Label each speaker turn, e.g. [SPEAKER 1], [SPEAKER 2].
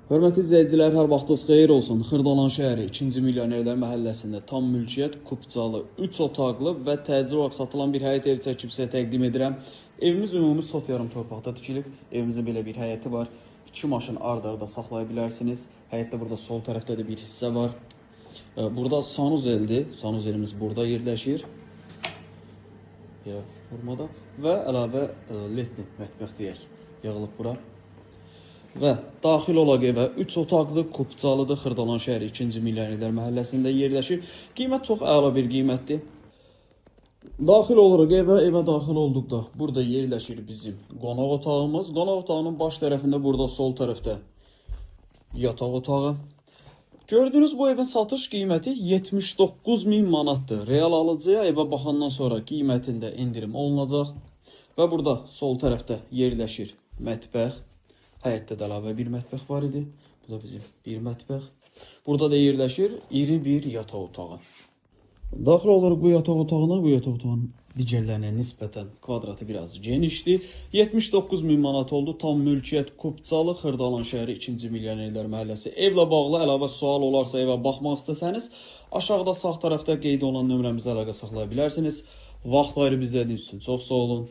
[SPEAKER 1] Hörmətli izləyicilər, hər vaxtınız xeyir olsun. Xırdalan şəhəri 2-ci Milyonerlər məhəlləsində tam mülkiyyət, kupcalı, 3 otaqlı və təcil olaraq satılan bir həyət evi çəkib sizə təqdim edirəm. Evimiz ümumi sot yarım torpaqda tikilib. Evimizin belə bir həyəti var. 2 maşın ard-arda saxlaya bilərsiniz. Həyətdə burada sol tərəfdə də bir hissə var. Burada sanuzeldir. Sanuzelimiz burada yerləşir. Formada və əlavə letni mətbəx deyək. Yığılıb bura. Və daxil olaq evə 3 otaqlı, kupcalıdır. Xırdalan şəhəri 2-ci Milyonerlər məhəlləsində yerləşir. Qiymət çox əla bir qiymətdir. Daxil oluruq evə daxil olduqda burada yerləşir bizim qonaq otağımız. Qonaq otağının baş tərəfində burada sol tərəfdə yataq otağı. Gördüyünüz bu evin satış qiyməti 79.000 manatdır. Real alıcıya evə baxandan sonra qiymətində endirim olunacaq. Və burada sol tərəfdə yerləşir mətbəx. Həyətdə də əlavə bir mətbəx var idi. Bu da bizim bir mətbəx. Burada da yerləşir iri bir yataq otağı. Daxil oluruq bu yataq otağına. Bu yataq otağının digərlərinə nisbətən kvadratı biraz genişdir. 79.000 manat oldu. Tam mülkiyyət, kupcalı, Xırdalan şəhəri 2-ci Milyonerlər məhəlləsi. Evlə bağlı əlavə sual olarsa, evə baxmaq istəsəniz, aşağıda sağ tərəfdə qeyd olunan nömrəmizə əlaqə saxlaya bilərsiniz. Vaxt ayırıb izlədiyiniz üçün çox sağ olun.